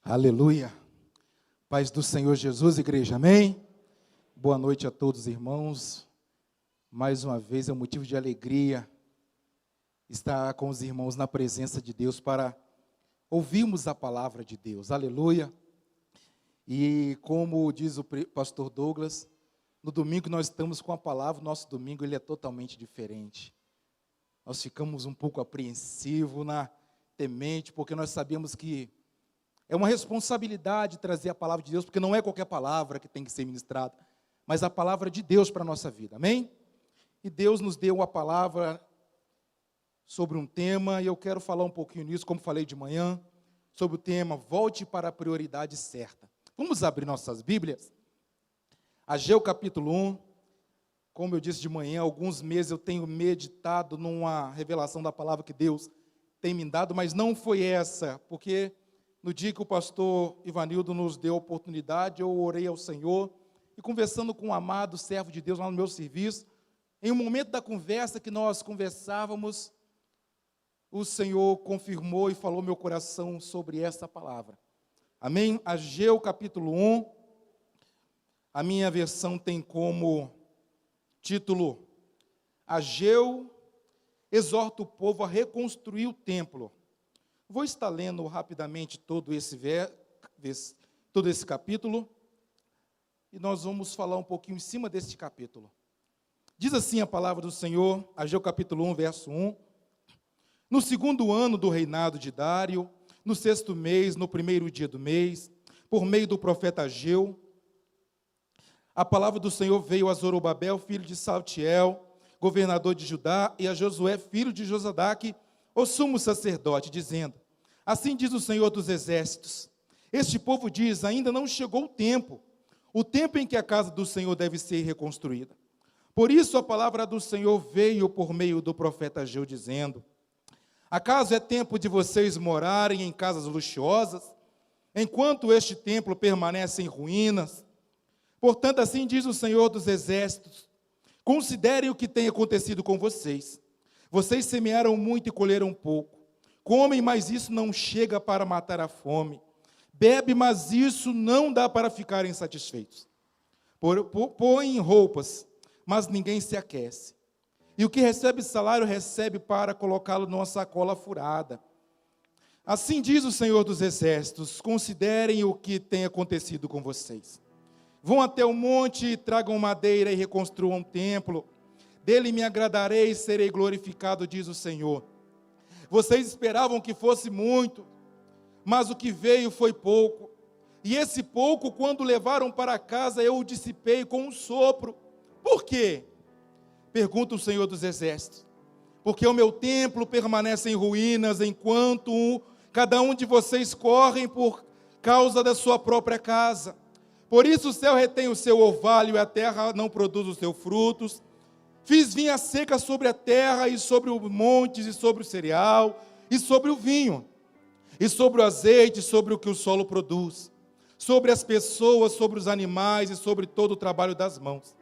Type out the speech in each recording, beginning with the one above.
Aleluia. Paz do Senhor Jesus, igreja, amém? Boa noite a todos, irmãos. Mais uma vez é um motivo de alegria estar com os irmãos na presença de Deus para ouvirmos a palavra de Deus. Aleluia. E como diz o pastor Douglas, no domingo nós estamos com a palavra, o nosso domingo ele é totalmente diferente. Nós ficamos um pouco apreensivos, temente, porque nós sabemos que é uma responsabilidade trazer a palavra de Deus, porque não é qualquer palavra que tem que ser ministrada, mas a palavra de Deus para a nossa vida, amém? E Deus nos deu uma palavra sobre um tema, e eu quero falar um pouquinho nisso, como falei de manhã, sobre o tema, volte para a prioridade certa. Vamos abrir nossas Bíblias? Ageu capítulo 1, como eu disse de manhã, há alguns meses eu tenho meditado numa revelação da palavra que Deus tem me dado, mas não foi essa, porque no dia que o pastor Ivanildo nos deu a oportunidade, eu orei ao Senhor, e conversando com um amado servo de Deus lá no meu serviço, em um momento da conversa que nós conversávamos, o Senhor confirmou e falou meu coração sobre essa palavra. Amém? Ageu capítulo 1, a minha versão tem como título, Ageu exorta o povo a reconstruir o templo. Vou estar lendo rapidamente todo esse capítulo, e nós vamos falar um pouquinho em cima deste capítulo. Diz assim a palavra do Senhor, Ageu capítulo 1, verso 1. No segundo ano do reinado de Dário, no sexto mês, no primeiro dia do mês, por meio do profeta Ageu, a palavra do Senhor veio a Zorobabel, filho de Saltiel, governador de Judá, e a Josué, filho de Josadaque, o sumo sacerdote, dizendo, assim diz o Senhor dos exércitos, este povo diz, ainda não chegou o tempo em que a casa do Senhor deve ser reconstruída. Por isso a palavra do Senhor veio por meio do profeta Ageu, dizendo, acaso é tempo de vocês morarem em casas luxuosas, enquanto este templo permanece em ruínas? Portanto, assim diz o Senhor dos exércitos, considerem o que tem acontecido com vocês. Vocês semearam muito e colheram pouco. Comem, mas isso não chega para matar a fome. Bebe, mas isso não dá para ficarem satisfeitos. Põem roupas, mas ninguém se aquece. E o que recebe salário, recebe para colocá-lo numa sacola furada. Assim diz o Senhor dos exércitos, considerem o que tem acontecido com vocês. Vão até o monte, tragam madeira e reconstruam um templo. Dele me agradarei e serei glorificado, diz o Senhor. Vocês esperavam que fosse muito, mas o que veio foi pouco. E esse pouco, quando levaram para casa, eu o dissipei com um sopro. Por quê? Pergunta o Senhor dos exércitos. Porque o meu templo permanece em ruínas, enquanto cada um de vocês correm por causa da sua própria casa. Por isso o céu retém o seu orvalho e a terra não produz os seus frutos. Fiz vinha seca sobre a terra e sobre os montes e sobre o cereal e sobre o vinho e sobre o azeite e sobre o que o solo produz, sobre as pessoas, sobre os animais e sobre todo o trabalho das mãos.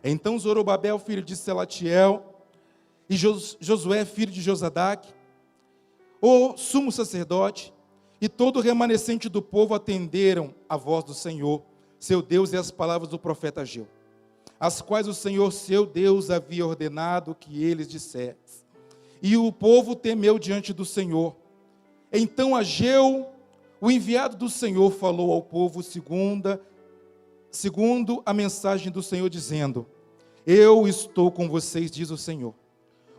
Então Zorobabel, filho de Selatiel, e Josué, filho de Josadaque, o sumo sacerdote, e todo o remanescente do povo atenderam a voz do Senhor, seu Deus, e as palavras do profeta Ageu, as quais o Senhor, seu Deus, havia ordenado que eles dissessem. E o povo temeu diante do Senhor. Então Ageu, o enviado do Senhor, falou ao povo segundo a mensagem do Senhor, dizendo, eu estou com vocês, diz o Senhor.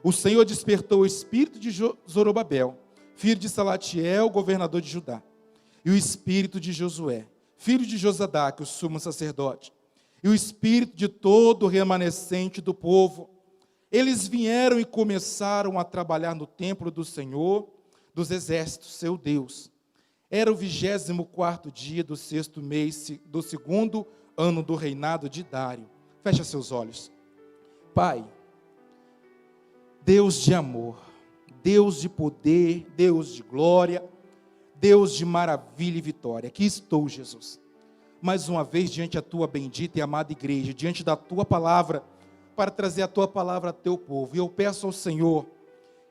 O Senhor despertou o espírito de Zorobabel, filho de Salatiel, governador de Judá, e o espírito de Josué, filho de Josadaque, o sumo sacerdote, e o espírito de todo o remanescente do povo. Eles vieram e começaram a trabalhar no templo do Senhor dos exércitos, seu Deus. Era o 24º dia do sexto mês do segundo ano do reinado de Dário. Fecha seus olhos. Pai, Deus de amor, Deus de poder, Deus de glória, Deus de maravilha e vitória, aqui estou, Jesus, mais uma vez diante da tua bendita e amada igreja, diante da tua palavra, para trazer a tua palavra a teu povo. E eu peço ao Senhor,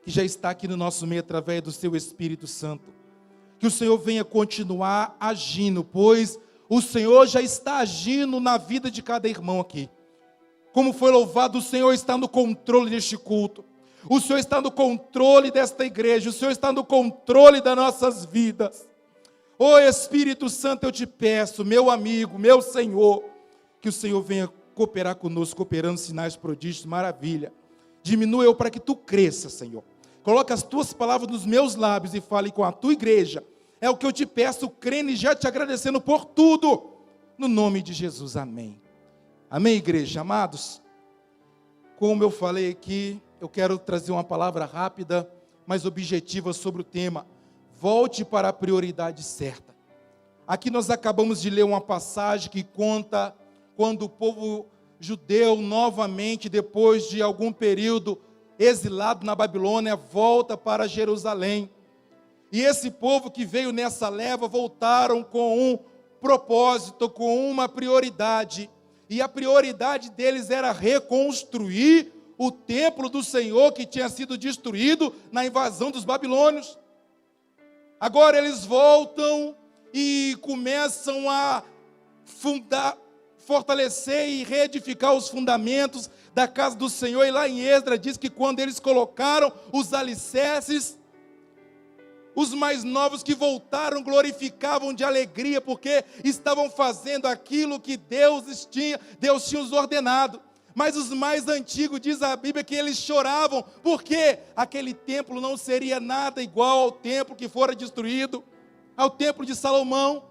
que já está aqui no nosso meio através do seu Espírito Santo, que o Senhor venha continuar agindo, pois o Senhor já está agindo na vida de cada irmão aqui. Como foi louvado, o Senhor está no controle deste culto. O Senhor está no controle desta igreja. O Senhor está no controle das nossas vidas. Ô Espírito Santo, eu te peço, meu amigo, meu Senhor, que o Senhor venha cooperar conosco, operando sinais, prodígios, maravilha. Diminua eu para que tu cresça, Senhor. Coloca as tuas palavras nos meus lábios e fale com a tua igreja. É o que eu te peço, crendo e já te agradecendo por tudo. No nome de Jesus, amém. Amém, igreja, amados? Como eu falei aqui, eu quero trazer uma palavra rápida, mas objetiva sobre o tema. Volte para a prioridade certa. Aqui nós acabamos de ler uma passagem que conta quando o povo judeu novamente, depois de algum período exilado na Babilônia, volta para Jerusalém. E esse povo que veio nessa leva voltaram com um propósito, com uma prioridade. E a prioridade deles era reconstruir o templo do Senhor que tinha sido destruído na invasão dos babilônios. Agora eles voltam e começam a fortalecer e reedificar os fundamentos da casa do Senhor. E lá em Esdras diz que quando eles colocaram os alicerces, os mais novos que voltaram glorificavam de alegria, porque estavam fazendo aquilo que Deus tinha os ordenado. Mas os mais antigos, diz a Bíblia, que eles choravam, porque aquele templo não seria nada igual ao templo que fora destruído, ao templo de Salomão.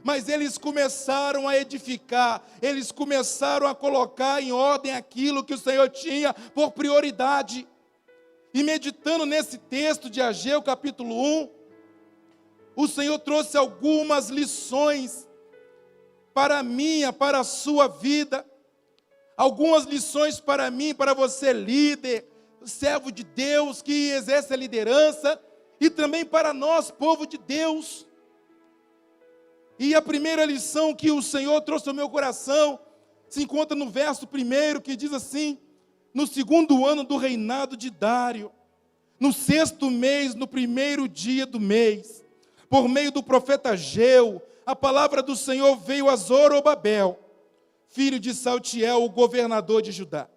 Mas eles começaram a edificar, eles começaram a colocar em ordem aquilo que o Senhor tinha por prioridade. E meditando nesse texto de Ageu, capítulo 1, o Senhor trouxe algumas lições para a minha, para a sua vida. Algumas lições para mim, para você, líder, servo de Deus, que exerce a liderança, e também para nós, povo de Deus. E a primeira lição que o Senhor trouxe ao meu coração se encontra no verso 1, que diz assim: no 2º ano do reinado de Dário, no 6º mês, no 1º dia do mês, por meio do profeta Ageu, a palavra do Senhor veio a Zorobabel, filho de Saltiel, o governador de Judá,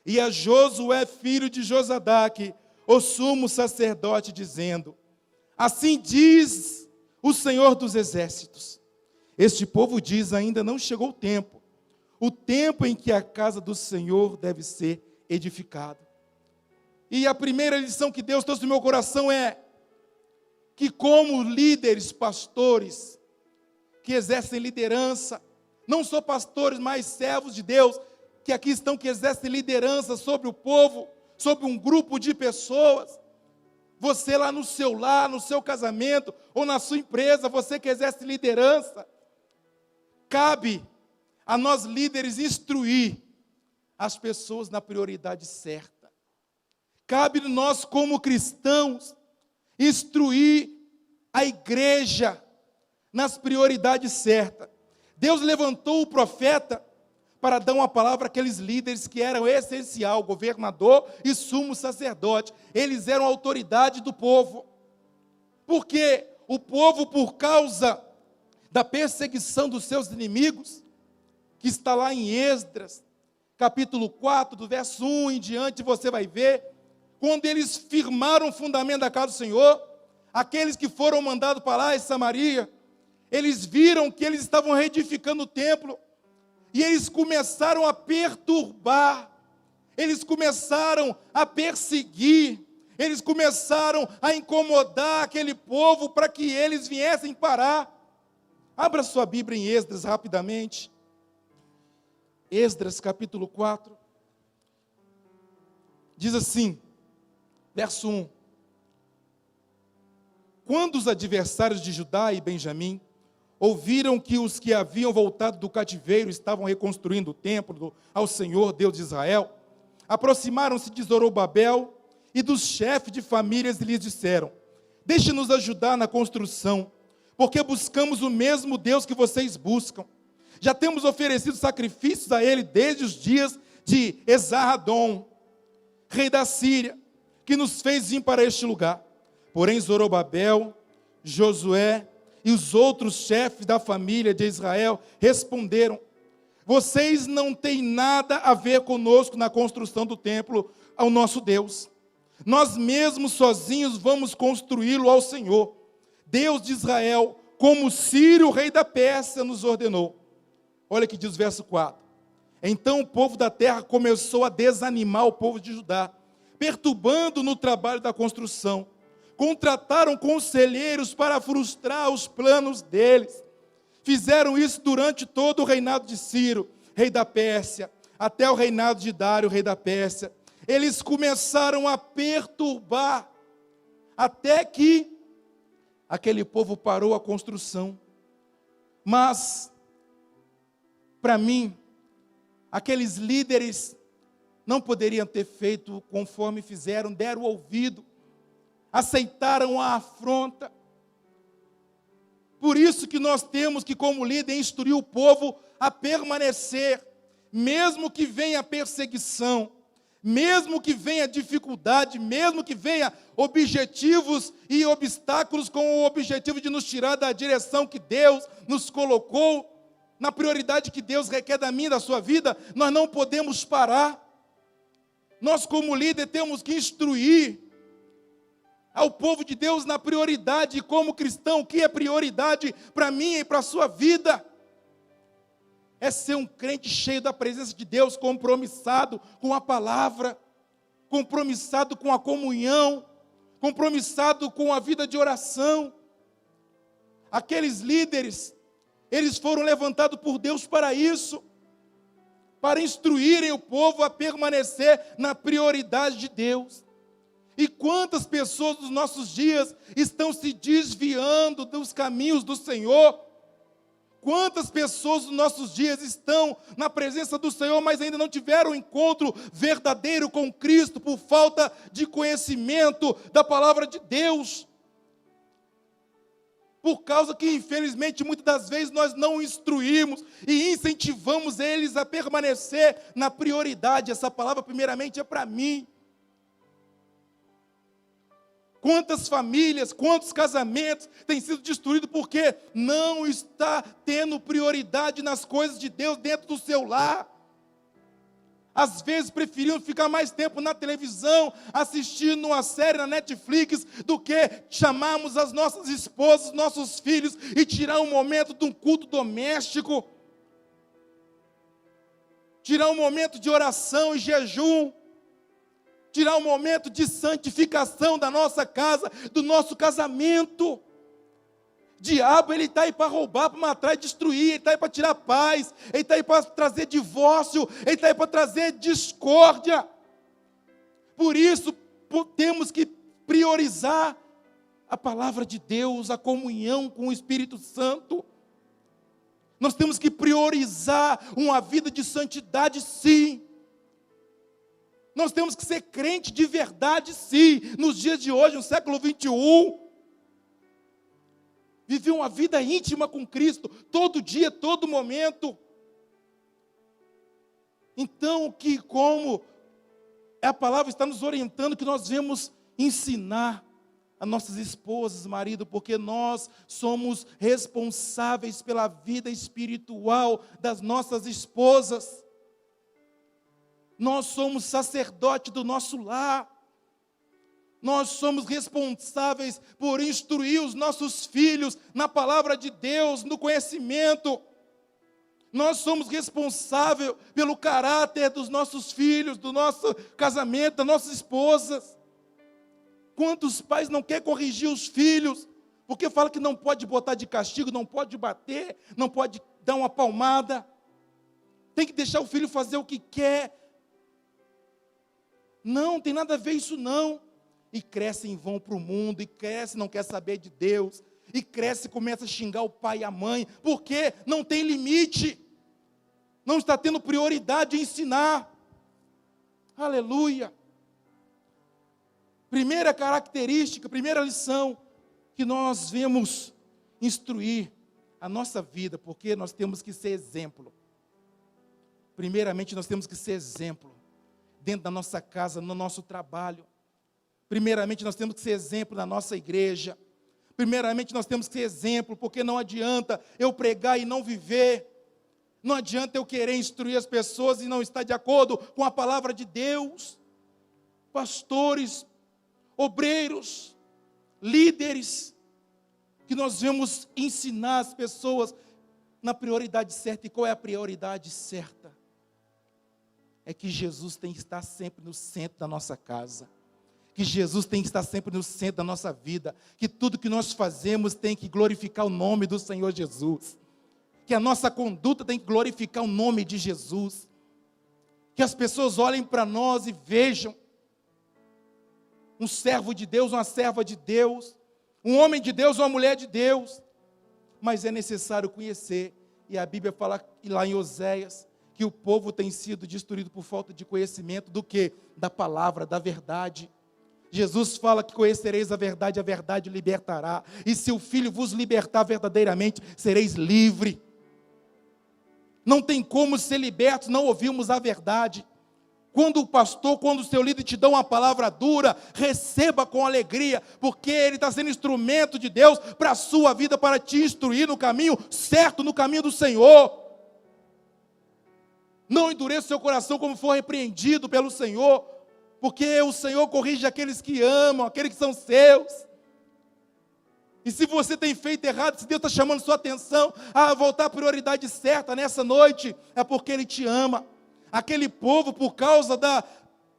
e a Josué, filho de Josadaque, o sumo sacerdote, dizendo: assim diz o Senhor dos exércitos, este povo diz, ainda não chegou o tempo em que a casa do Senhor deve ser edificada. E a primeira lição que Deus trouxe no meu coração é que, como líderes, pastores, que exercem liderança, não só pastores, mas servos de Deus, que aqui estão, que exercem liderança sobre o povo, sobre um grupo de pessoas. Você lá no seu lar, no seu casamento, ou na sua empresa, você que exerce liderança, cabe a nós líderes instruir as pessoas na prioridade certa. Cabe a nós, como cristãos, instruir a igreja nas prioridades certas. Deus levantou o profeta para dar uma palavra àqueles líderes que eram essencial, governador e sumo sacerdote. Eles eram a autoridade do povo. Porque o povo, por causa da perseguição dos seus inimigos, que está lá em Esdras, capítulo 4, do verso 1 em diante, você vai ver, quando eles firmaram o fundamento da casa do Senhor, aqueles que foram mandados para lá em Samaria, eles viram que eles estavam reedificando o templo, e eles começaram a perturbar, eles começaram a perseguir, eles começaram a incomodar aquele povo para que eles viessem parar. Abra sua Bíblia em Esdras rapidamente. Esdras capítulo 4. Diz assim, verso 1. Quando os adversários de Judá e Benjamim ouviram que os que haviam voltado do cativeiro estavam reconstruindo o templo ao Senhor, Deus de Israel, aproximaram-se de Zorobabel e dos chefes de famílias e lhes disseram: deixe-nos ajudar na construção, porque buscamos o mesmo Deus que vocês buscam. Já temos oferecido sacrifícios a Ele desde os dias de Esarhadon, rei da Síria, que nos fez vir para este lugar. Porém Zorobabel Josué e os outros chefes da família de Israel responderam: vocês não têm nada a ver conosco na construção do templo ao nosso Deus. Nós mesmos sozinhos vamos construí-lo ao Senhor, Deus de Israel, como Ciro, rei da Pérsia, nos ordenou. Olha o que diz o verso 4. Então o povo da terra começou a desanimar o povo de Judá, perturbando no trabalho da construção. Contrataram conselheiros para frustrar os planos deles. Fizeram isso durante todo o reinado de Ciro, rei da Pérsia, até o reinado de Dário, rei da Pérsia. Eles começaram a perturbar, até que aquele povo parou a construção. Mas, para mim, aqueles líderes não poderiam ter feito conforme fizeram, deram ouvido, aceitaram a afronta. Por isso que nós temos que, como líder, instruir o povo a permanecer, mesmo que venha perseguição, mesmo que venha dificuldade, mesmo que venha objetivos e obstáculos com o objetivo de nos tirar da direção que Deus nos colocou, na prioridade que Deus requer da minha e da sua vida, nós não podemos parar. Nós, como líder, temos que instruir ao povo de Deus na prioridade, e como cristão, o que é prioridade para mim e para a sua vida? É ser um crente cheio da presença de Deus, compromissado com a palavra, compromissado com a comunhão, compromissado com a vida de oração. Aqueles líderes, eles foram levantados por Deus para isso, para instruírem o povo a permanecer na prioridade de Deus. E quantas pessoas dos nossos dias estão se desviando dos caminhos do Senhor? Quantas pessoas dos nossos dias estão na presença do Senhor, mas ainda não tiveram um encontro verdadeiro com Cristo, por falta de conhecimento da palavra de Deus? Por causa que, infelizmente, muitas das vezes nós não instruímos e incentivamos eles a permanecer na prioridade. Essa palavra, primeiramente, é para mim. Quantas famílias, quantos casamentos têm sido destruídos porque não está tendo prioridade nas coisas de Deus dentro do seu lar. Às vezes preferiam ficar mais tempo na televisão, assistindo uma série na Netflix, do que chamarmos as nossas esposas, nossos filhos e tirar um momento de um culto doméstico, tirar um momento de oração e jejum, tirar um momento de santificação da nossa casa, do nosso casamento. Diabo, ele está aí para roubar, para matar e destruir, ele está aí para tirar paz, ele está aí para trazer divórcio, ele está aí para trazer discórdia. Por isso, temos que priorizar a palavra de Deus, a comunhão com o Espírito Santo. Nós temos que priorizar uma vida de santidade, sim. Nós temos que ser crente de verdade, sim. Nos dias de hoje, no século 21, viver uma vida íntima com Cristo, todo dia, todo momento. Então, como a palavra está nos orientando, que nós devemos ensinar a nossas esposas, marido, porque nós somos responsáveis pela vida espiritual das nossas esposas. Nós somos sacerdote do nosso lar. Nós somos responsáveis por instruir os nossos filhos na palavra de Deus, no conhecimento. Nós somos responsáveis pelo caráter dos nossos filhos, do nosso casamento, das nossas esposas. Quantos pais não querem corrigir os filhos, porque fala que não pode botar de castigo, não pode bater, não pode dar uma palmada, tem que deixar o filho fazer o que quer. Não, tem nada a ver isso não. E crescem e vão para o mundo, e cresce, não quer saber de Deus, e cresce e começa a xingar o pai e a mãe, porque não tem limite, não está tendo prioridade em ensinar. Aleluia. Primeira característica, primeira lição, que nós vemos instruir a nossa vida, porque nós temos que ser exemplo. Primeiramente, nós temos que ser exemplo, dentro da nossa casa, no nosso trabalho. Primeiramente, nós temos que ser exemplo na nossa igreja. Primeiramente, nós temos que ser exemplo, porque não adianta eu pregar e não viver. Não adianta eu querer instruir as pessoas e não estar de acordo com a palavra de Deus. Pastores, obreiros, líderes, que nós vamos ensinar as pessoas na prioridade certa. E qual é a prioridade certa? É que Jesus tem que estar sempre no centro da nossa casa. Que Jesus tem que estar sempre no centro da nossa vida. Que tudo que nós fazemos tem que glorificar o nome do Senhor Jesus. Que a nossa conduta tem que glorificar o nome de Jesus. Que as pessoas olhem para nós e vejam um servo de Deus, uma serva de Deus, um homem de Deus, uma mulher de Deus. Mas é necessário conhecer. E a Bíblia fala lá em Oséias que o povo tem sido destruído por falta de conhecimento do quê? Da palavra, da verdade. Jesus fala que conhecereis a verdade libertará. E se o Filho vos libertar verdadeiramente, sereis livres. Não tem como ser libertos, não ouvirmos a verdade. Quando o pastor, quando o seu líder te dá uma palavra dura, receba com alegria, porque ele está sendo instrumento de Deus para a sua vida, para te instruir no caminho certo, no caminho do Senhor. Não endureça o seu coração como for repreendido pelo Senhor, porque o Senhor corrige aqueles que amam, aqueles que são seus. E se você tem feito errado, se Deus está chamando sua atenção a voltar à prioridade certa nessa noite, é porque Ele te ama. Aquele povo, por causa da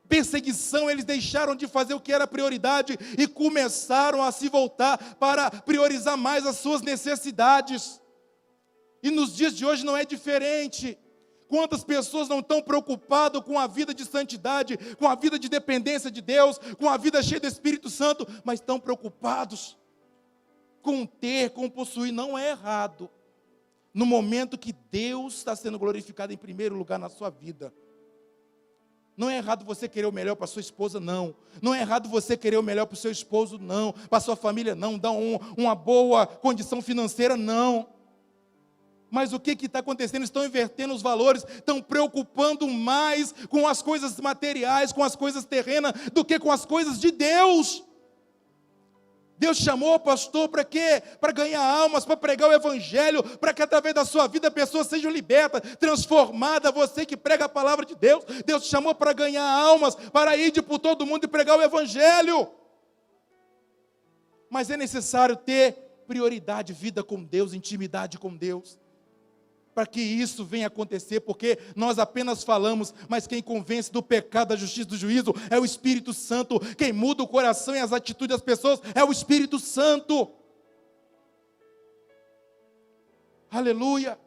perseguição, eles deixaram de fazer o que era prioridade e começaram a se voltar para priorizar mais as suas necessidades. E nos dias de hoje não é diferente. Quantas pessoas não estão preocupadas com a vida de santidade, com a vida de dependência de Deus, com a vida cheia do Espírito Santo, mas estão preocupados com ter, com possuir. Não é errado, no momento que Deus está sendo glorificado em primeiro lugar na sua vida. Não é errado você querer o melhor para sua esposa, não. Não é errado você querer o melhor para o seu esposo, não. Para a sua família, não. Dar uma boa condição financeira, não. Mas o que está acontecendo? Estão invertendo os valores, estão preocupando mais com as coisas materiais, com as coisas terrenas, do que com as coisas de Deus. Deus chamou o pastor para quê? Para ganhar almas, para pregar o evangelho, para que através da sua vida a pessoa seja liberta, transformada. Você que prega a palavra de Deus, Deus te chamou para ganhar almas, para ir por todo mundo e pregar o evangelho. Mas é necessário ter prioridade, vida com Deus, intimidade com Deus, para que isso venha acontecer, porque nós apenas falamos, mas quem convence do pecado, da justiça, do juízo, é o Espírito Santo. Quem muda o coração e as atitudes das pessoas é o Espírito Santo. Aleluia.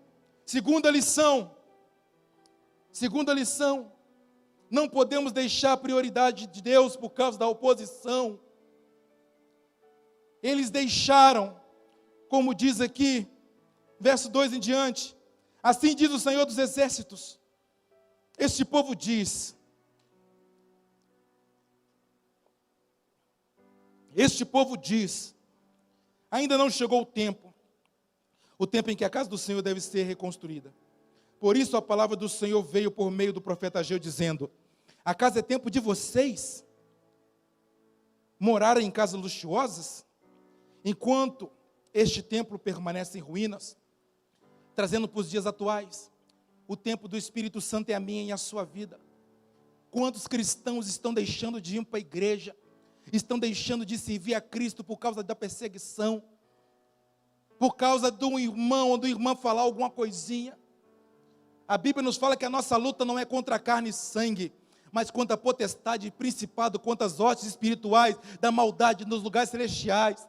Segunda lição, não podemos deixar a prioridade de Deus por causa da oposição. Eles deixaram, como diz aqui, verso 2 em diante: assim diz o Senhor dos Exércitos, este povo diz, ainda não chegou o tempo em que a casa do Senhor deve ser reconstruída. Por isso a palavra do Senhor veio por meio do profeta Ageu, dizendo: acaso é tempo de vocês morarem em casas luxuosas, enquanto este templo permanece em ruínas? Trazendo para os dias atuais, o tempo do Espírito Santo é a minha e a sua vida. Quantos cristãos estão deixando de ir para a igreja, estão deixando de servir a Cristo por causa da perseguição, por causa de um irmão ou de uma irmã falar alguma coisinha? A Bíblia nos fala que a nossa luta não é contra carne e sangue, mas contra a potestade, principado, contra as hostes espirituais da maldade nos lugares celestiais.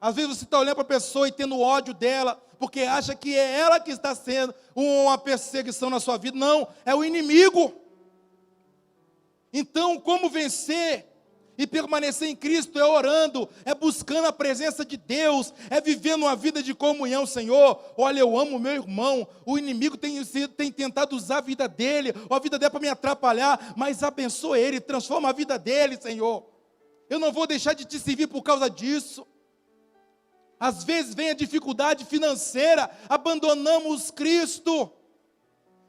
Às vezes você está olhando para a pessoa e tendo ódio dela, porque acha que é ela que está sendo uma perseguição na sua vida. Não, é o inimigo. Então, como vencer e permanecer em Cristo? É orando, é buscando a presença de Deus, é vivendo uma vida de comunhão. Senhor, olha, eu amo o meu irmão, o inimigo tem tentado usar a vida dele, ou a vida dele para me atrapalhar, mas abençoa ele, transforma a vida dele, Senhor. Eu não vou deixar de te servir por causa disso. Às vezes vem a dificuldade financeira, abandonamos Cristo,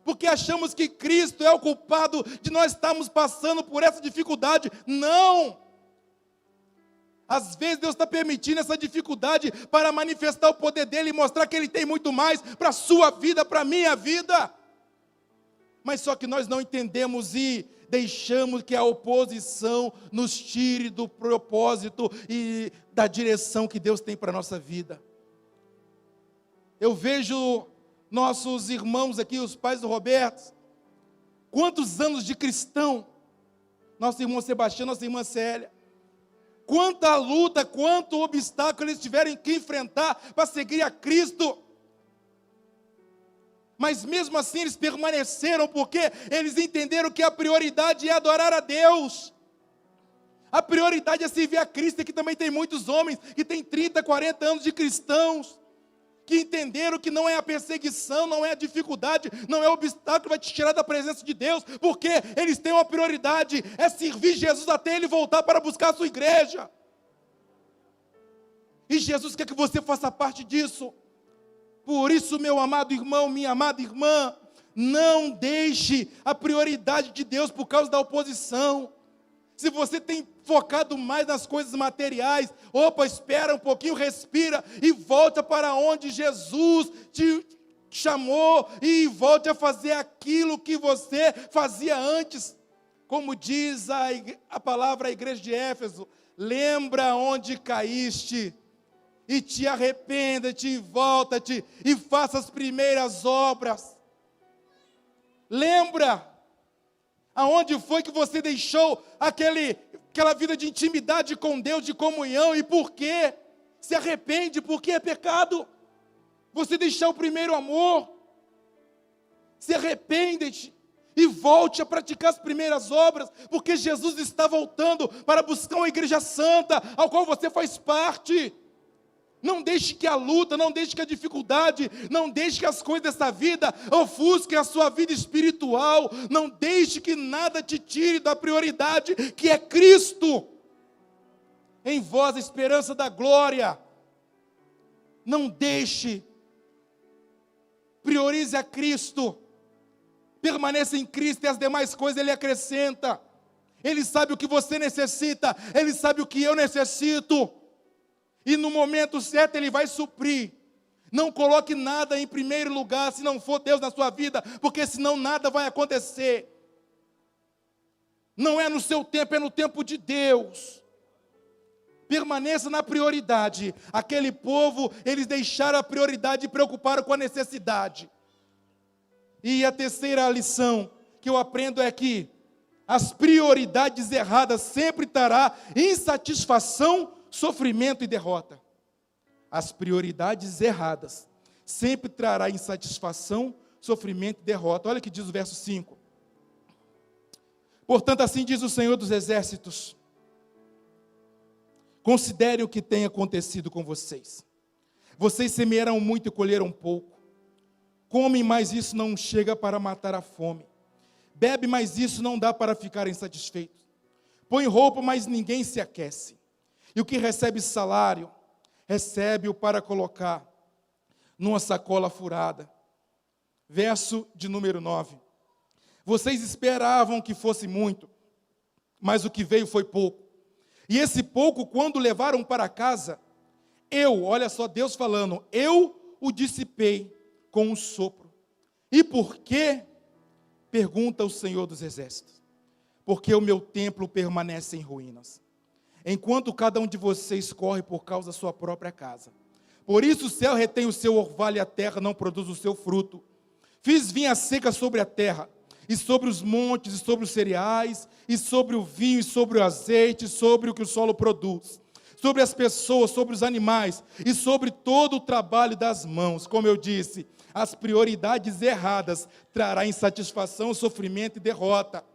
porque achamos que Cristo é o culpado de nós estarmos passando por essa dificuldade. Não! Às vezes Deus está permitindo essa dificuldade para manifestar o poder dele e mostrar que ele tem muito mais para a sua vida, para a minha vida. Mas só que nós não entendemos e deixamos que a oposição nos tire do propósito e da direção que Deus tem para a nossa vida. Eu vejo nossos irmãos aqui, os pais do Roberto, quantos anos de cristão, nosso irmão Sebastião, nossa irmã Célia, quanta luta, quanto obstáculo eles tiveram que enfrentar para seguir a Cristo. Mas mesmo assim eles permaneceram, porque eles entenderam que a prioridade é adorar a Deus. A prioridade é servir a Cristo, e que também tem muitos homens que têm 30, 40 anos de cristãos, que entenderam que não é a perseguição, não é a dificuldade, não é o obstáculo que vai te tirar da presença de Deus, porque eles têm uma prioridade, é servir Jesus até Ele voltar para buscar a sua igreja. E Jesus quer que você faça parte disso. Por isso, meu amado irmão, minha amada irmã, não deixe a prioridade de Deus por causa da oposição. Se você tem focado mais nas coisas materiais, espera um pouquinho, respira e volta para onde Jesus te chamou e volte a fazer aquilo que você fazia antes. Como diz a palavra à igreja de Éfeso, lembra onde caíste e te arrependa-te, volta-te e faça as primeiras obras. Lembra aonde foi que você deixou aquela vida de intimidade com Deus, de comunhão, e por quê? Se arrepende, porque é pecado. Você deixar o primeiro amor. Se arrepende e volte a praticar as primeiras obras, porque Jesus está voltando para buscar uma igreja santa, ao qual você faz parte. Não deixe que a luta, não deixe que a dificuldade, não deixe que as coisas dessa vida ofusquem a sua vida espiritual. Não deixe que nada te tire da prioridade que é Cristo. Em vós a esperança da glória. Não deixe. Priorize a Cristo. Permaneça em Cristo e as demais coisas Ele acrescenta. Ele sabe o que você necessita, Ele sabe o que eu necessito. E no momento certo Ele vai suprir. Não coloque nada em primeiro lugar, se não for Deus na sua vida, porque senão nada vai acontecer. Não é no seu tempo, é no tempo de Deus. Permaneça na prioridade. Aquele povo, eles deixaram a prioridade e preocuparam com a necessidade. E a terceira lição que eu aprendo é que as prioridades erradas sempre trará insatisfação, sofrimento e derrota. As prioridades erradas sempre trará insatisfação, sofrimento e derrota. Olha o que diz o verso 5. Portanto, assim diz o Senhor dos Exércitos: considerem o que tem acontecido com vocês. Vocês semearam muito e colheram pouco. Comem, mas isso não chega para matar a fome. Bebe, mas isso não dá para ficar insatisfeito. Põe roupa, mas ninguém se aquece. E o que recebe salário, recebe-o para colocar numa sacola furada. Verso de número 9. Vocês esperavam que fosse muito, mas o que veio foi pouco. E esse pouco, quando levaram para casa, olha só Deus falando, eu o dissipei com um sopro. E por quê? Pergunta o Senhor dos Exércitos. Porque o meu templo permanece em ruínas, enquanto cada um de vocês corre por causa da sua própria casa. Por isso o céu retém o seu orvalho e a terra não produz o seu fruto. Fiz vinha seca sobre a terra, e sobre os montes, e sobre os cereais, e sobre o vinho, e sobre o azeite, e sobre o que o solo produz, sobre as pessoas, sobre os animais, e sobre todo o trabalho das mãos. Como eu disse, as prioridades erradas trará insatisfação, sofrimento e derrota.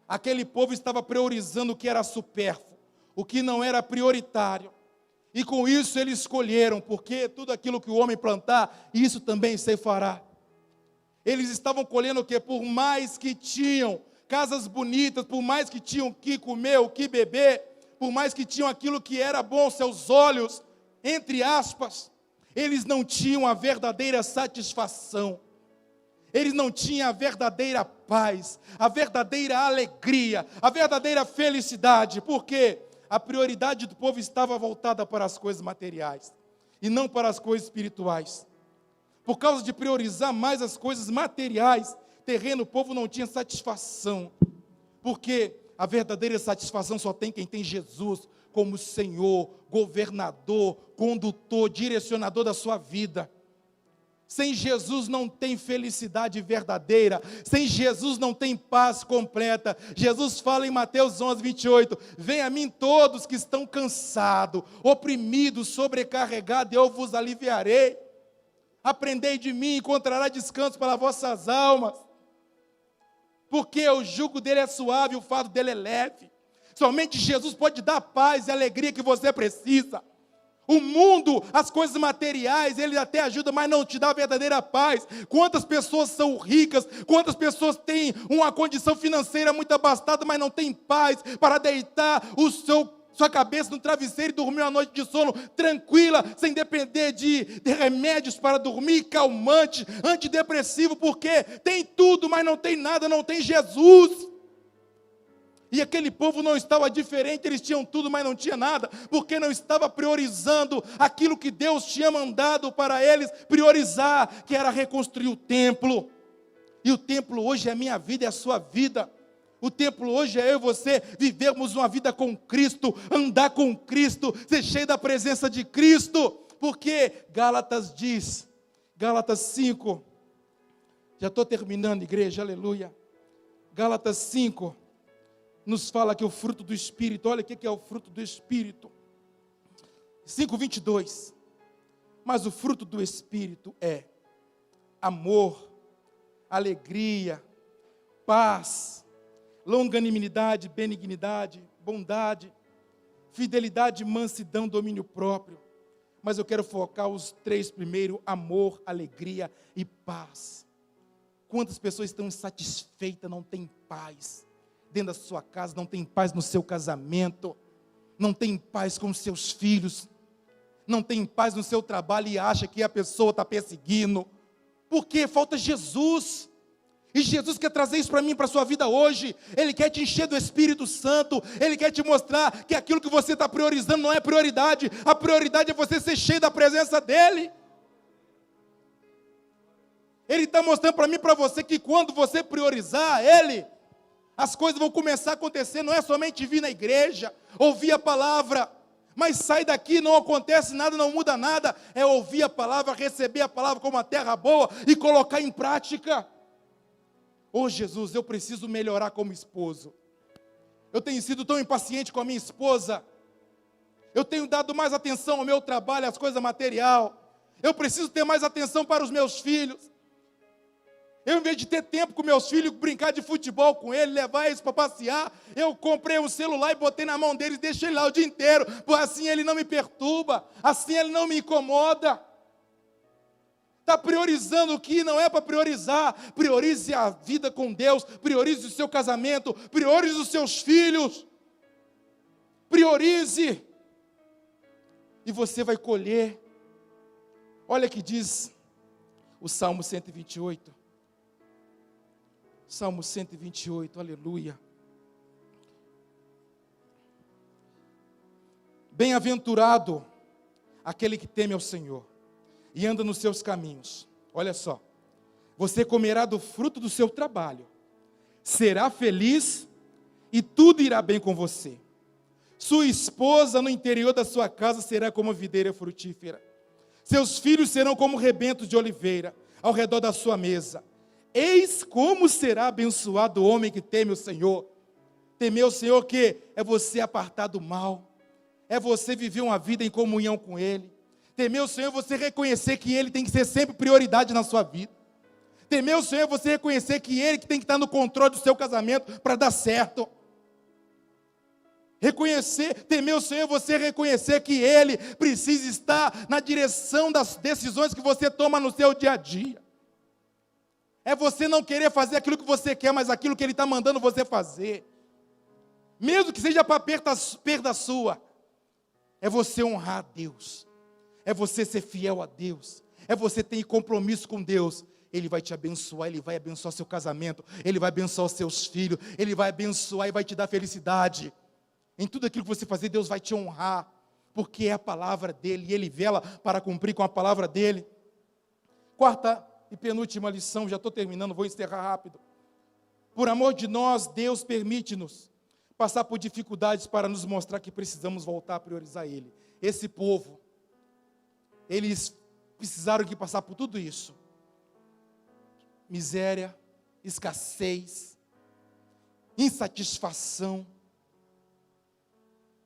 Aquele povo estava priorizando o que era supérfluo, o que não era prioritário. E com isso eles escolheram, porque tudo aquilo que o homem plantar, isso também ceifará. Eles estavam colhendo o quê? Por mais que tinham casas bonitas, por mais que tinham o que comer, o que beber, por mais que tinham aquilo que era bom aos seus olhos, entre aspas, eles não tinham a verdadeira satisfação. Eles não tinham a verdadeira paz, a verdadeira alegria, a verdadeira felicidade. Por quê? a prioridade do povo estava voltada para as coisas materiais e não para as coisas espirituais. Por causa de priorizar mais as coisas materiais, terreno, o povo não tinha satisfação, porque a verdadeira satisfação só tem quem tem Jesus como Senhor, governador, condutor, direcionador da sua vida. Sem Jesus não tem felicidade verdadeira, sem Jesus não tem paz completa. Jesus fala em Mateus 11, 28, venham a mim todos que estão cansados, oprimidos, sobrecarregados, e eu vos aliviarei. Aprendei de mim, encontrará descanso para vossas almas, porque o jugo dele é suave, o fardo dele é leve. Somente Jesus pode dar a paz e a alegria que você precisa. O mundo, as coisas materiais, ele até ajuda, mas não te dá a verdadeira paz. Quantas pessoas são ricas, quantas pessoas têm uma condição financeira muito abastada, mas não têm paz para deitar sua cabeça no travesseiro e dormir uma noite de sono tranquila, sem depender de remédios para dormir, calmante, antidepressivo, porque tem tudo, mas não tem nada, não tem Jesus. E aquele povo não estava diferente, eles tinham tudo, mas não tinha nada, porque não estava priorizando aquilo que Deus tinha mandado para eles priorizar, que era reconstruir o templo. E o templo hoje é a minha vida, é a sua vida. O templo hoje é eu e você vivermos uma vida com Cristo, andar com Cristo, ser cheio da presença de Cristo, porque Gálatas diz, Gálatas 5, já estou terminando, igreja, aleluia. Gálatas 5, nos fala que o fruto do Espírito, olha o que é o fruto do Espírito. 5:22. Mas o fruto do Espírito é amor, alegria, paz, longanimidade, benignidade, bondade, fidelidade, mansidão, domínio próprio. Mas eu quero focar os 3 primeiro: amor, alegria e paz. Quantas pessoas estão insatisfeitas, não têm paz dentro da sua casa, não tem paz no seu casamento, não tem paz com os seus filhos, não tem paz no seu trabalho e acha que a pessoa está perseguindo, porque falta Jesus. E Jesus quer trazer isso para mim, para a sua vida hoje. Ele quer te encher do Espírito Santo, Ele quer te mostrar que aquilo que você está priorizando não é prioridade, a prioridade é você ser cheio da presença dEle. Ele está mostrando para mim e para você que quando você priorizar Ele, as coisas vão começar a acontecer. Não é somente vir na igreja, ouvir a palavra, mas sai daqui, não acontece nada, não muda nada. É ouvir a palavra, receber a palavra como uma terra boa e colocar em prática. Oh Jesus, eu preciso melhorar como esposo. Eu tenho sido tão impaciente com a minha esposa. Eu tenho dado mais atenção ao meu trabalho, às coisas materiais. Eu preciso ter mais atenção para os meus filhos. Eu, em vez de ter tempo com meus filhos, brincar de futebol com eles, levar eles para passear, eu comprei um celular e botei na mão deles e deixei ele lá o dia inteiro. Assim ele não me perturba, assim ele não me incomoda. Está priorizando o que não é para priorizar. Priorize a vida com Deus, priorize o seu casamento, priorize os seus filhos. Priorize. E você vai colher. Olha que diz o Salmo 128. Salmo 128, aleluia. Bem-aventurado aquele que teme ao Senhor e anda nos seus caminhos. Olha só, você comerá do fruto do seu trabalho, será feliz e tudo irá bem com você. Sua esposa no interior da sua casa será como videira frutífera. Seus filhos serão como rebentos de oliveira ao redor da sua mesa. Eis como será abençoado o homem que teme o Senhor. Temer o Senhor que é você apartar do mal, é você viver uma vida em comunhão com Ele. Temer o Senhor é você reconhecer que Ele tem que ser sempre prioridade na sua vida. Temer o Senhor é você reconhecer que Ele que tem que estar no controle do seu casamento para dar certo. Temer o Senhor é você reconhecer que Ele precisa estar na direção das decisões que você toma no seu dia a dia. É você não querer fazer aquilo que você quer, mas aquilo que Ele está mandando você fazer. Mesmo que seja para perda sua. É você honrar a Deus. É você ser fiel a Deus. É você ter compromisso com Deus. Ele vai te abençoar, Ele vai abençoar seu casamento. Ele vai abençoar os seus filhos. Ele vai abençoar e vai te dar felicidade. Em tudo aquilo que você fazer, Deus vai te honrar, porque é a palavra dele, e ele vela para cumprir com a palavra dele. Quarta e penúltima lição, já estou terminando, vou encerrar rápido. Por amor de nós, Deus permite-nos passar por dificuldades para nos mostrar que precisamos voltar a priorizar Ele. Esse povo, eles precisaram de passar por tudo isso. Miséria, escassez, insatisfação,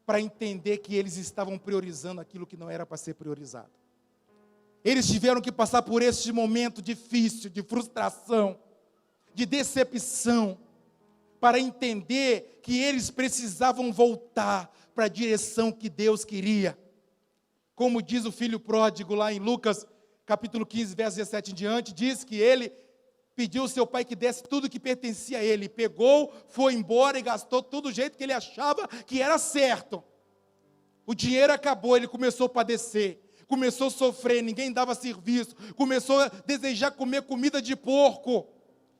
para entender que eles estavam priorizando aquilo que não era para ser priorizado. Eles tiveram que passar por esse momento difícil, de frustração, de decepção, para entender que eles precisavam voltar para a direção que Deus queria. Como diz o filho pródigo lá em Lucas, capítulo 15, verso 17 em diante, diz que ele pediu ao seu pai que desse tudo que pertencia a ele, pegou, foi embora e gastou tudo do jeito que ele achava que era certo. O dinheiro acabou, ele começou a padecer, começou a sofrer, ninguém dava serviço, começou a desejar comer comida de porco.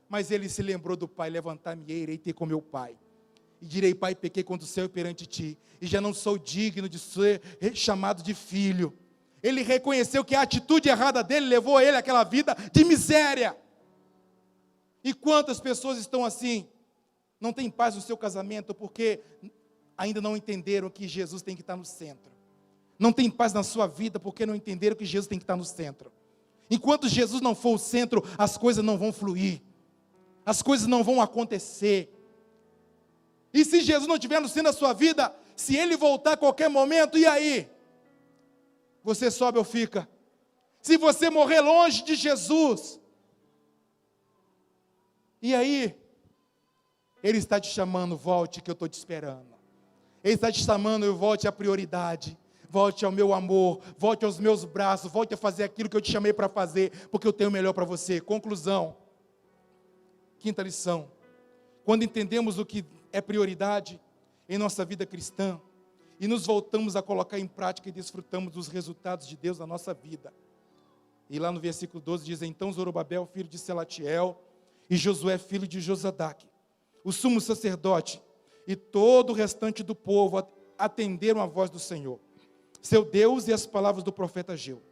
Mas ele se lembrou do pai: levantar-me, irei ter com meu pai. E direi: pai, pequei contra o céu e perante ti, e já não sou digno de ser chamado de filho. Ele reconheceu que a atitude errada dele levou ele àquela vida de miséria. E quantas pessoas estão assim? Não tem paz no seu casamento porque ainda não entenderam que Jesus tem que estar no centro. Não tem paz na sua vida porque não entenderam que Jesus tem que estar no centro. Enquanto Jesus não for o centro, as coisas não vão fluir. As coisas não vão acontecer. E se Jesus não estiver no centro da sua vida, se Ele voltar a qualquer momento, e aí? Você sobe ou fica? Se você morrer longe de Jesus, e aí? Ele está te chamando: volte que eu estou te esperando. Ele está te chamando: eu volte à prioridade. Volte ao meu amor, volte aos meus braços, volte a fazer aquilo que eu te chamei para fazer, porque eu tenho o melhor para você. Conclusão. Quinta lição. Quando entendemos o que é prioridade em nossa vida cristã, e nos voltamos a colocar em prática e desfrutamos dos resultados de Deus na nossa vida. E lá no versículo 12 diz: então Zorobabel, filho de Selatiel, e Josué, filho de Josadaque, o sumo sacerdote, e todo o restante do povo atenderam a voz do Senhor, seu Deus, e as palavras do profeta Ageu,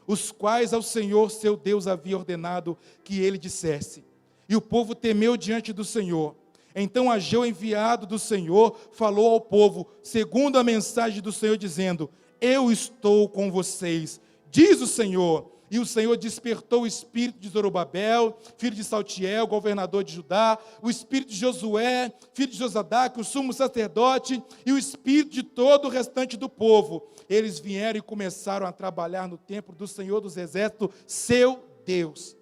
os quais ao Senhor seu Deus havia ordenado que ele dissesse. E o povo temeu diante do Senhor. Então Ageu, enviado do Senhor, falou ao povo, segundo a mensagem do Senhor, dizendo: eu estou com vocês, diz o Senhor. E o Senhor despertou o espírito de Zorobabel, filho de Saltiel, governador de Judá, o espírito de Josué, filho de Josadaque, o sumo sacerdote, e o espírito de todo o restante do povo. Eles vieram e começaram a trabalhar no templo do Senhor dos Exércitos, seu Deus.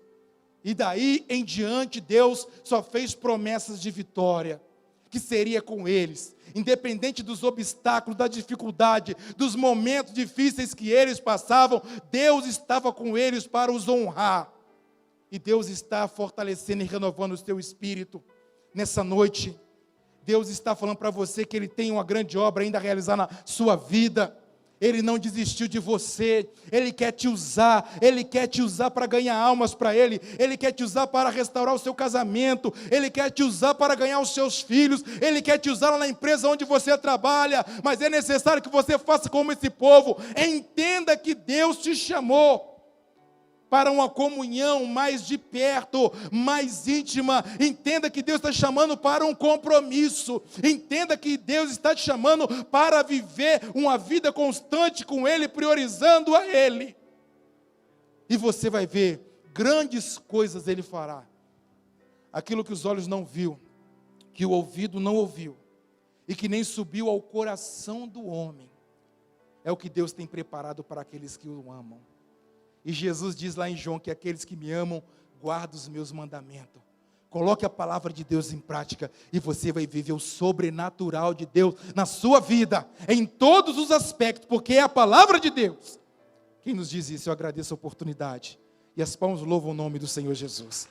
E daí em diante Deus só fez promessas de vitória, que seria com eles, independente dos obstáculos, da dificuldade, dos momentos difíceis que eles passavam, Deus estava com eles para os honrar. E Deus está fortalecendo e renovando o seu espírito nessa noite. Deus está falando para você que Ele tem uma grande obra ainda a realizar na sua vida. Ele não desistiu de você, Ele quer te usar para ganhar almas para Ele, Ele quer te usar para restaurar o seu casamento, Ele quer te usar para ganhar os seus filhos, Ele quer te usar lá na empresa onde você trabalha, mas é necessário que você faça como esse povo, entenda que Deus te chamou para uma comunhão mais de perto, mais íntima. Entenda que Deus está chamando para um compromisso. Entenda que Deus está te chamando para viver uma vida constante com Ele, priorizando a Ele. E você vai ver grandes coisas Ele fará. Aquilo que os olhos não viu, que o ouvido não ouviu, e que nem subiu ao coração do homem, é o que Deus tem preparado para aqueles que o amam. E Jesus diz lá em João que aqueles que me amam, guardam os meus mandamentos. Coloque a palavra de Deus em prática e você vai viver o sobrenatural de Deus na sua vida, em todos os aspectos, porque é a palavra de Deus. Quem nos diz isso, eu agradeço a oportunidade. E as palmas louvam o nome do Senhor Jesus.